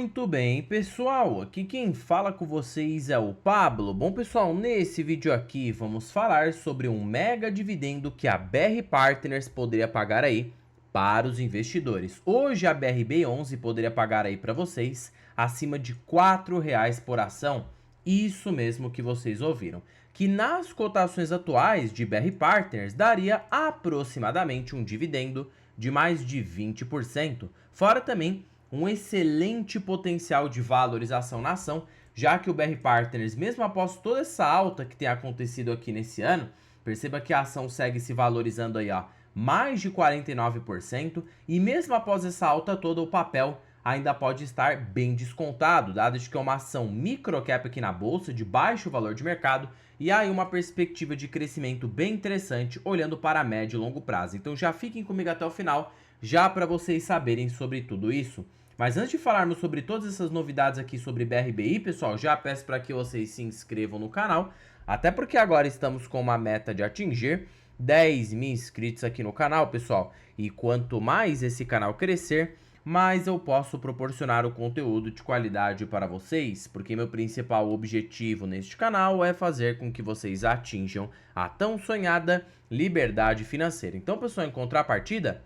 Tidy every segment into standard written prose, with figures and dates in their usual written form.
Muito bem, pessoal, aqui quem fala com vocês é o Pablo. Bom, pessoal, nesse vídeo aqui vamos falar sobre um mega dividendo que a BR Partners poderia pagar aí para os investidores. Hoje a BRB11 poderia pagar aí para vocês acima de R$ 4 por ação. Isso mesmo que vocês ouviram, que nas cotações atuais de BR Partners daria aproximadamente um dividendo de mais de 20%, fora também um excelente potencial de valorização na ação, já que o BR Partners, mesmo após toda essa alta que tem acontecido aqui nesse ano, perceba que a ação segue se valorizando aí, ó, mais de 49%, e mesmo após essa alta toda, o papel ainda pode estar bem descontado, dado que é uma ação microcap aqui na bolsa, de baixo valor de mercado, e aí uma perspectiva de crescimento bem interessante, olhando para médio e longo prazo. Então já fiquem comigo até o final, já para vocês saberem sobre tudo isso. Mas antes de falarmos sobre todas essas novidades aqui sobre BRBI, pessoal, já peço para que vocês se inscrevam no canal, até porque agora estamos com uma meta de atingir 10 mil inscritos aqui no canal, pessoal. E quanto mais esse canal crescer, mais eu posso proporcionar o conteúdo de qualidade para vocês, porque meu principal objetivo neste canal é fazer com que vocês atinjam a tão sonhada liberdade financeira. Então, pessoal, em contrapartida,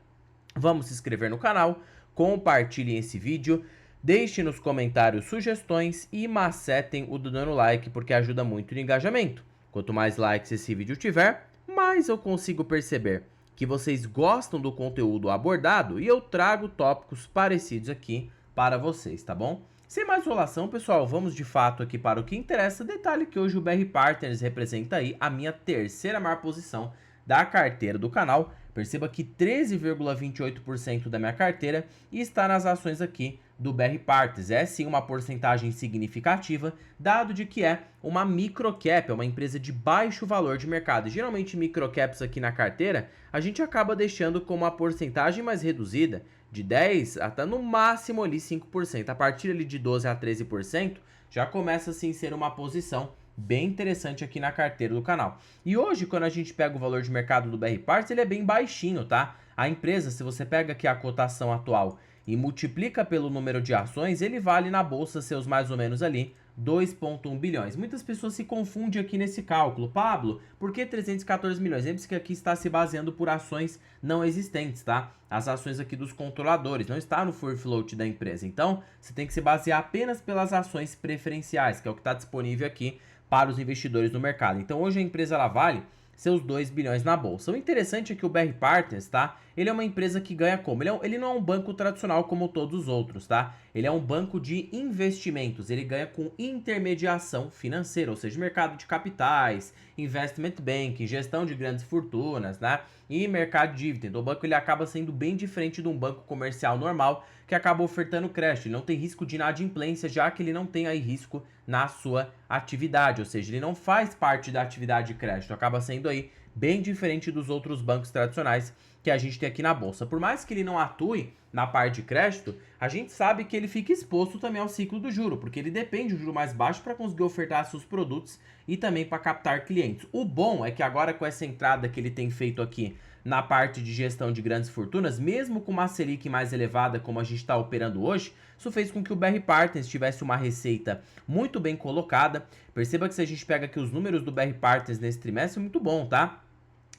vamos se inscrever no canal, compartilhem esse vídeo, deixem nos comentários sugestões e macetem o dando like, porque ajuda muito no engajamento. Quanto mais likes esse vídeo tiver, mais eu consigo perceber que vocês gostam do conteúdo abordado e eu trago tópicos parecidos aqui para vocês, tá bom? Sem mais enrolação, pessoal, vamos de fato aqui para o que interessa. Detalhe que hoje o BR Partners representa aí a minha terceira maior posição da carteira do canal. Perceba que 13,28% da minha carteira está nas ações aqui do BR Partners. É sim uma porcentagem significativa, dado de que é uma microcap, é uma empresa de baixo valor de mercado. Geralmente microcaps aqui na carteira, a gente acaba deixando com uma porcentagem mais reduzida, de 10% até no máximo ali 5%. A partir ali de 12% a 13%, já começa assim a ser uma posição bem interessante aqui na carteira do canal. E hoje, quando a gente pega o valor de mercado do BR Partners, ele é bem baixinho, tá? A empresa, se você pega aqui a cotação atual e multiplica pelo número de ações, ele vale na bolsa seus mais ou menos ali 2,1 bilhões. Muitas pessoas se confundem aqui nesse cálculo. Pablo, por que 314 milhões? Lembre-se que aqui está se baseando por ações não existentes, tá? As ações aqui dos controladores, não está no free float da empresa. Então, você tem que se basear apenas pelas ações preferenciais, que é o que está disponível aqui para os investidores no mercado. Então, hoje a empresa ela vale seus 2 bilhões na bolsa. O interessante é que o BR Partners, tá? Ele é uma empresa que ganha como? Ele não é um banco tradicional como todos os outros, tá? Ele é um banco de investimentos. Ele ganha com intermediação financeira, ou seja, mercado de capitais, investment banking, gestão de grandes fortunas, né? E mercado de dívida. Então, o banco ele acaba sendo bem diferente de um banco comercial normal que acaba ofertando crédito. Ele não tem risco de inadimplência, já que ele não tem aí risco na sua atividade, ou seja, ele não faz parte da atividade de crédito, acaba sendo aí bem diferente dos outros bancos tradicionais que a gente tem aqui na bolsa. Por mais que ele não atue na parte de crédito, a gente sabe que ele fica exposto também ao ciclo do juro, porque ele depende do juro mais baixo para conseguir ofertar seus produtos e também para captar clientes. O bom é que agora com essa entrada que ele tem feito aqui na parte de gestão de grandes fortunas, mesmo com uma Selic mais elevada como a gente está operando hoje, isso fez com que o BR Partners tivesse uma receita muito bem colocada. Perceba que se a gente pega aqui os números do BR Partners nesse trimestre, é muito bom, tá?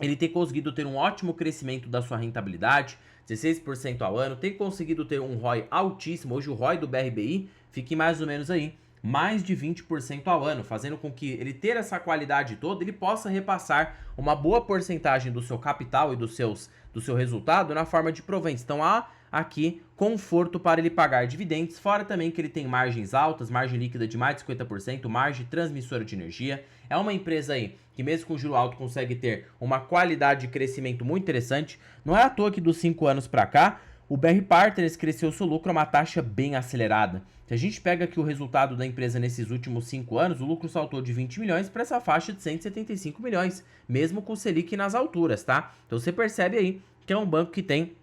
Ele tem conseguido ter um ótimo crescimento da sua rentabilidade, 16% ao ano, tem conseguido ter um ROI altíssimo. Hoje o ROI do BRBI fique mais ou menos aí mais de 20% ao ano, fazendo com que ele ter essa qualidade toda, ele possa repassar uma boa porcentagem do seu capital e do seu resultado na forma de proventos. Então há aqui conforto para ele pagar dividendos, fora também que ele tem margens altas, margem líquida de mais de 50%, margem transmissora de energia. É uma empresa aí que mesmo com juro alto consegue ter uma qualidade de crescimento muito interessante. Não é à toa que dos 5 anos para cá, o BR Partners cresceu seu lucro a uma taxa bem acelerada. Se a gente pega aqui o resultado da empresa nesses últimos 5 anos, o lucro saltou de 20 milhões para essa faixa de 175 milhões, mesmo com o Selic nas alturas, tá? Então você percebe aí que é um banco que tem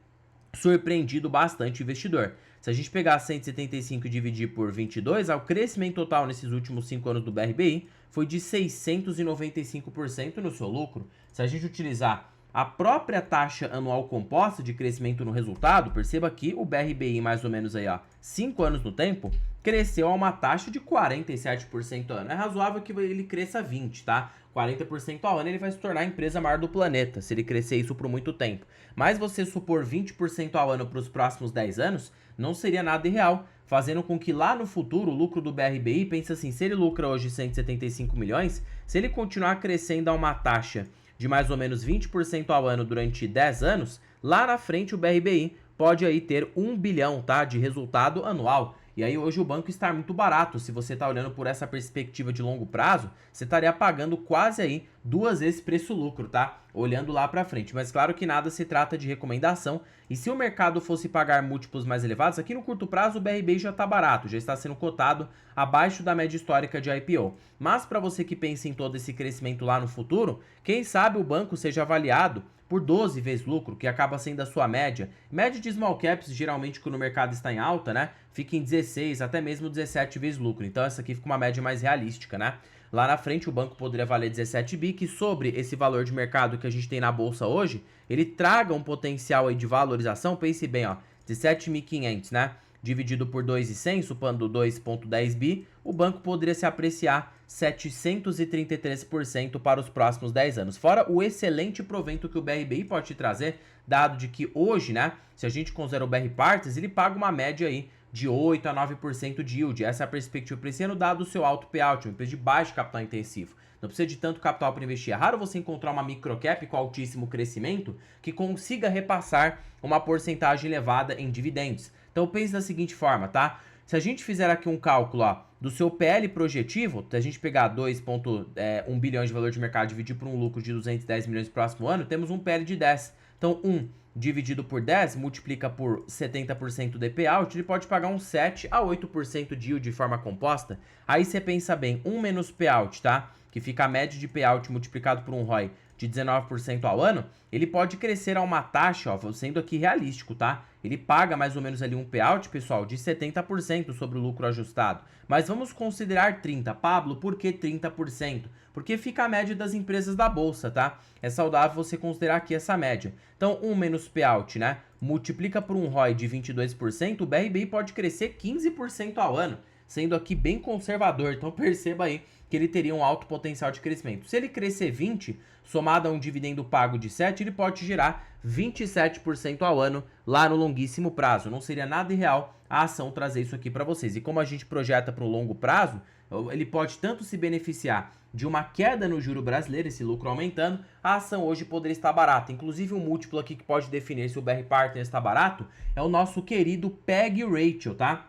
surpreendido bastante o investidor. Se a gente pegar 175 e dividir por 22, o crescimento total nesses últimos 5 anos do BRBI foi de 695% no seu lucro. Se a gente utilizar a própria taxa anual composta de crescimento no resultado, perceba que o BRBI mais ou menos aí, ó, 5 anos no tempo, cresceu a uma taxa de 47% ao ano. É razoável que ele cresça 20%, tá? 40% ao ano ele vai se tornar a empresa maior do planeta, se ele crescer isso por muito tempo. Mas você supor 20% ao ano para os próximos 10 anos, não seria nada irreal, fazendo com que lá no futuro o lucro do BRBI, pensa assim, se ele lucra hoje 175 milhões, se ele continuar crescendo a uma taxa de mais ou menos 20% ao ano durante 10 anos, lá na frente o BRBI pode aí ter 1 bilhão, tá, de resultado anual. E aí hoje o banco está muito barato. Se você está olhando por essa perspectiva de longo prazo, você estaria pagando quase aí 2 vezes preço-lucro, tá? Olhando lá para frente. Mas claro que nada se trata de recomendação. E se o mercado fosse pagar múltiplos mais elevados, aqui no curto prazo o BRBI já está barato, já está sendo cotado abaixo da média histórica de IPO. Mas para você que pensa em todo esse crescimento lá no futuro, quem sabe o banco seja avaliado por 12 vezes lucro, que acaba sendo a sua média. Média de small caps, geralmente quando o mercado está em alta, né, fica em 16, até mesmo 17 vezes lucro. Então essa aqui fica uma média mais realística, né? Lá na frente o banco poderia valer 17 bi, que sobre esse valor de mercado que a gente tem na bolsa hoje, ele traga um potencial aí de valorização, pense bem, ó, 17.500, né? Dividido por 2,100, supondo 2,10 bi, o banco poderia se apreciar 733% para os próximos 10 anos. Fora o excelente provento que o BRBI pode te trazer, dado de que hoje, né, se a gente considera o BR Partners, ele paga uma média aí de 8 a 9% de yield. Essa é a perspectiva para esse ano, dado o seu alto payout, uma empresa de baixo capital intensivo. Não precisa de tanto capital para investir. É raro você encontrar uma microcap com altíssimo crescimento que consiga repassar uma porcentagem elevada em dividendos. Então pense da seguinte forma, tá? Se a gente fizer aqui um cálculo, ó, do seu PL projetivo, se a gente pegar 2,1 bilhões de valor de mercado e dividir por um lucro de 210 milhões no próximo ano, temos um PL de 10. Então 1 dividido por 10, multiplica por 70% de payout, ele pode pagar uns 7 a 8% de yield de forma composta. Aí você pensa bem, 1 menos payout, tá? Que fica a média de payout multiplicado por um ROI de 19% ao ano, ele pode crescer a uma taxa, ó, sendo aqui realístico, tá? Ele paga mais ou menos ali um payout, pessoal, de 70% sobre o lucro ajustado. Mas vamos considerar 30%. Pablo, por que 30%? Porque fica a média das empresas da bolsa, tá? É saudável você considerar aqui essa média. Então, 1 menos payout, né? Multiplica por um ROI de 22%, o BRBI pode crescer 15% ao ano, sendo aqui bem conservador. Então, perceba aí que ele teria um alto potencial de crescimento. Se ele crescer 20, somado a um dividendo pago de 7, ele pode gerar 27% ao ano lá no longuíssimo prazo. Não seria nada irreal a ação trazer isso aqui para vocês. E como a gente projeta para o longo prazo, ele pode tanto se beneficiar de uma queda no juro brasileiro, esse lucro aumentando, a ação hoje poderia estar barata. Inclusive, um múltiplo aqui que pode definir se o BR Partners está barato é o nosso querido PEG Ratio, tá?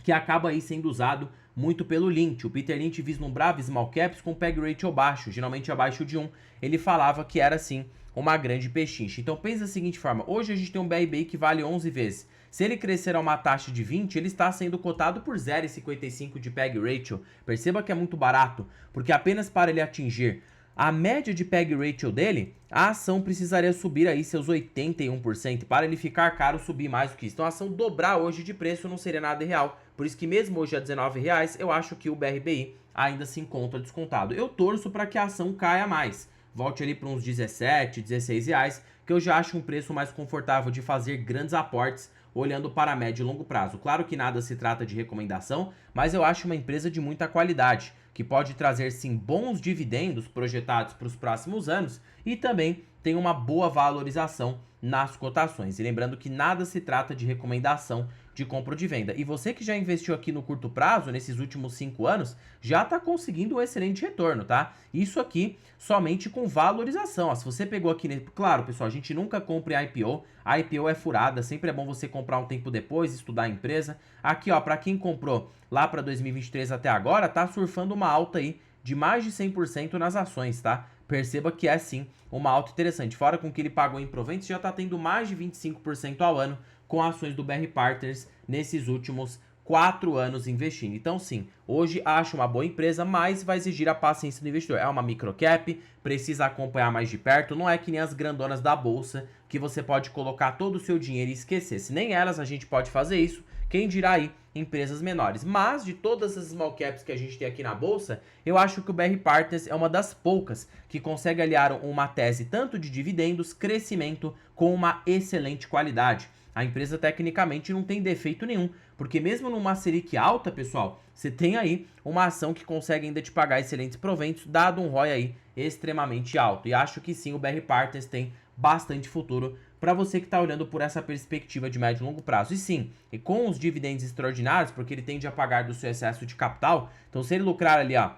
Que acaba aí sendo usado muito pelo Lynch. O Peter Lynch vislumbrava small caps com PEG ratio baixo, geralmente abaixo de 1. Ele falava que era, sim, uma grande pechincha. Então pensa da seguinte forma, hoje a gente tem um BRBI que vale 11 vezes. Se ele crescer a uma taxa de 20, ele está sendo cotado por 0,55 de PEG ratio. Perceba que é muito barato, porque apenas para ele atingir a média de PEG ratio dele, a ação precisaria subir aí seus 81%. Para ele ficar caro, subir mais do que isso. Então a ação dobrar hoje de preço não seria nada real. Por isso que mesmo hoje a R$19, eu acho que o BRBI ainda se encontra descontado. Eu torço para que a ação caia mais. Volte ali para uns 17, 16 reais, que eu já acho um preço mais confortável de fazer grandes aportes olhando para médio e longo prazo. Claro que nada se trata de recomendação, mas eu acho uma empresa de muita qualidade, que pode trazer sim bons dividendos projetados para os próximos anos e também tem uma boa valorização nas cotações. E lembrando que nada se trata de recomendação de compra ou de venda. E você que já investiu aqui no curto prazo, nesses últimos 5 anos, já está conseguindo um excelente retorno, tá? Isso aqui somente com valorização. Ó, se você pegou aqui... Claro, pessoal, a gente nunca compra em IPO. A IPO é furada, sempre é bom você comprar um tempo depois, estudar a empresa. Aqui, ó, para quem comprou lá para 2023 até agora, tá surfando uma alta aí de mais de 100% nas ações, tá? Perceba que é sim uma alta interessante. Fora com que ele pagou em proventos, já está tendo mais de 25% ao ano com ações do BR Partners nesses últimos 4 anos investindo. Então sim, hoje acho uma boa empresa, mas vai exigir a paciência do investidor. É uma microcap, precisa acompanhar mais de perto, não é que nem as grandonas da bolsa, que você pode colocar todo o seu dinheiro e esquecer. Se nem elas a gente pode fazer isso, quem dirá aí empresas menores. Mas de todas as small caps que a gente tem aqui na bolsa, eu acho que o BR Partners é uma das poucas que consegue aliar uma tese tanto de dividendos, crescimento, com uma excelente qualidade. A empresa tecnicamente não tem defeito nenhum, porque mesmo numa Selic alta, pessoal, você tem aí uma ação que consegue ainda te pagar excelentes proventos, dado um ROI aí extremamente alto. E acho que sim, o BR Partners tem bastante futuro para você que está olhando por essa perspectiva de médio e longo prazo. E sim, e com os dividendos extraordinários, porque ele tende a pagar do seu excesso de capital, então se ele lucrar ali, ó,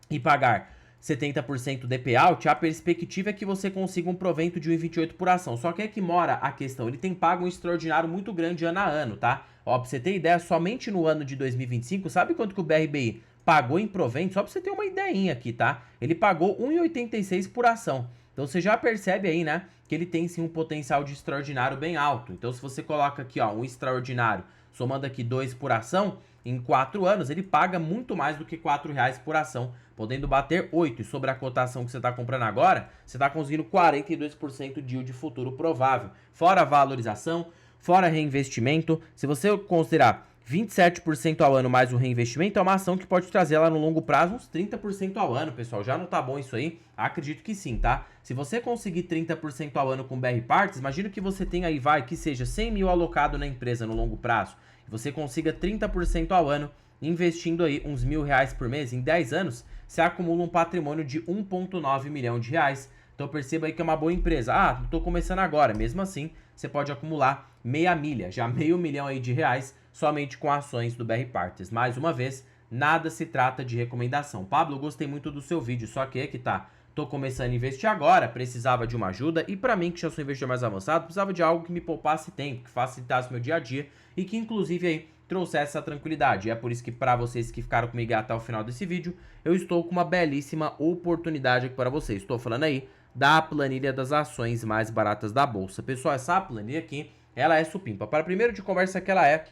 e pagar 70% de payout, a perspectiva é que você consiga um provento de 1,28 por ação. Só que é que mora a questão, ele tem pago um extraordinário muito grande ano a ano, tá? Ó, pra você ter ideia, somente no ano de 2025, sabe quanto que o BRBI pagou em provento? Só pra você ter uma ideinha aqui, tá? Ele pagou 1,86 por ação. Então você já percebe aí, né, que ele tem sim um potencial de extraordinário bem alto. Então se você coloca aqui, ó, um extraordinário, somando aqui 2 por ação, em 4 anos ele paga muito mais do que R$4 por ação, podendo bater 8. E sobre a cotação que você está comprando agora, você está conseguindo 42% de yield futuro provável. Fora valorização, fora reinvestimento, se você considerar 27% ao ano mais o reinvestimento, é uma ação que pode trazer lá no longo prazo uns 30% ao ano, pessoal. Já não tá bom isso aí? Acredito que sim, tá? Se você conseguir 30% ao ano com BR Partners, imagina que você tem aí, que seja 100 mil alocado na empresa no longo prazo, e você consiga 30% ao ano, investindo aí uns R$1.000 por mês, em 10 anos, você acumula um patrimônio de 1,9 milhão de reais. Então perceba aí que é uma boa empresa. Ah, tô começando agora. Mesmo assim, você pode acumular meia milha, já R$500 mil aí de reais, somente com ações do BR Partners. Mais uma vez, nada se trata de recomendação. Pablo, gostei muito do seu vídeo, só que é que tá. Tô começando a investir agora, precisava de uma ajuda, e para mim, que já sou investidor mais avançado, precisava de algo que me poupasse tempo, que facilitasse meu dia a dia e que inclusive aí trouxesse essa tranquilidade. E é por isso que para vocês que ficaram comigo até o final desse vídeo, eu estou com uma belíssima oportunidade aqui para vocês. Estou falando aí da planilha das ações mais baratas da bolsa. Pessoal, essa planilha aqui, ela é supimpa. Para primeiro de conversa que ela é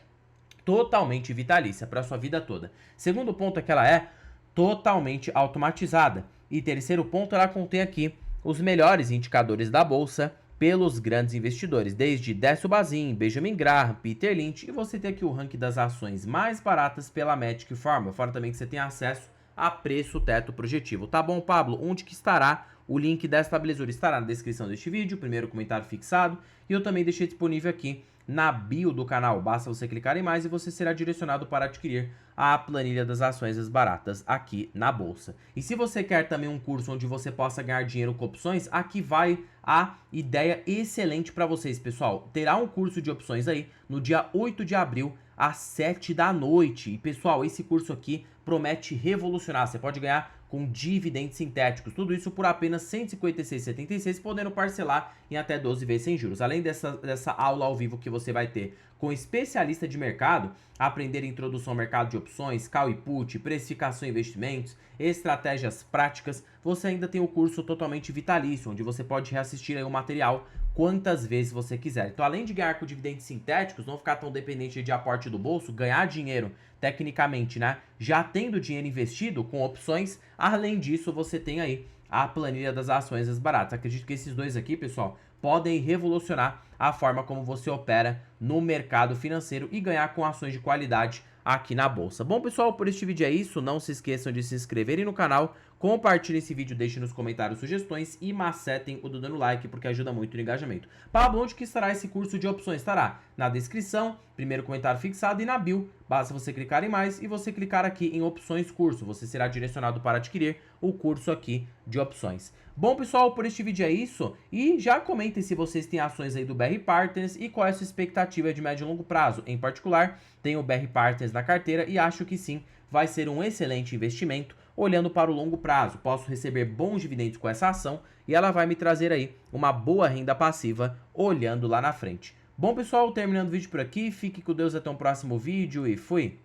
totalmente vitalícia para sua vida toda. Segundo ponto é que ela é totalmente automatizada. E terceiro ponto, ela contém aqui os melhores indicadores da bolsa pelos grandes investidores, desde Décio Bazin, Benjamin Graham, Peter Lynch, e você tem aqui o ranking das ações mais baratas pela Magic Formula, fora também que você tem acesso a preço teto projetivo. Tá bom, Pablo? Onde que estará o link desta belezura? Estará na descrição deste vídeo, primeiro comentário fixado, e eu também deixei disponível aqui na bio do canal. Basta você clicar em mais e você será direcionado para adquirir a planilha das ações mais baratas aqui na bolsa. E se você quer também um curso onde você possa ganhar dinheiro com opções, aqui vai a ideia excelente para vocês, pessoal. Terá um curso de opções aí no dia 8 de abril, às 7 da noite. E, pessoal, esse curso aqui promete revolucionar. Você pode ganhar com dividendos sintéticos. Tudo isso por apenas R$ 156,76, podendo parcelar em até 12 vezes sem juros. Além dessa aula ao vivo que você vai ter com especialista de mercado, aprender introdução ao mercado de opções, call e put, precificação e investimentos, estratégias práticas, você ainda tem o curso totalmente vitalício, onde você pode reassistir aí o material quantas vezes você quiser. Então, além de ganhar com dividendos sintéticos, não ficar tão dependente de aporte do bolso, ganhar dinheiro tecnicamente, né? Já tendo dinheiro investido com opções, além disso, você tem aí a planilha das ações mais baratas. Acredito que esses dois aqui, pessoal, podem revolucionar a forma como você opera no mercado financeiro e ganhar com ações de qualidade aqui na bolsa. Bom, pessoal, por este vídeo é isso. Não se esqueçam de se inscreverem no canal, compartilhem esse vídeo, deixem nos comentários sugestões e macetem o dedo no like, porque ajuda muito no engajamento. Pablo, onde que estará esse curso de opções? Estará na descrição, primeiro comentário fixado, e na bio. Basta você clicar em mais e você clicar aqui em opções curso. Você será direcionado para adquirir o curso aqui de opções. Bom, pessoal, por este vídeo é isso. E já comentem se vocês têm ações aí do BR Partners e qual é a sua expectativa de médio e longo prazo. Em particular, tenho o BR Partners na carteira e acho que sim, vai ser um excelente investimento olhando para o longo prazo. Posso receber bons dividendos com essa ação e ela vai me trazer aí uma boa renda passiva olhando lá na frente. Bom, pessoal, terminando o vídeo por aqui. Fique com Deus até um próximo vídeo e fui!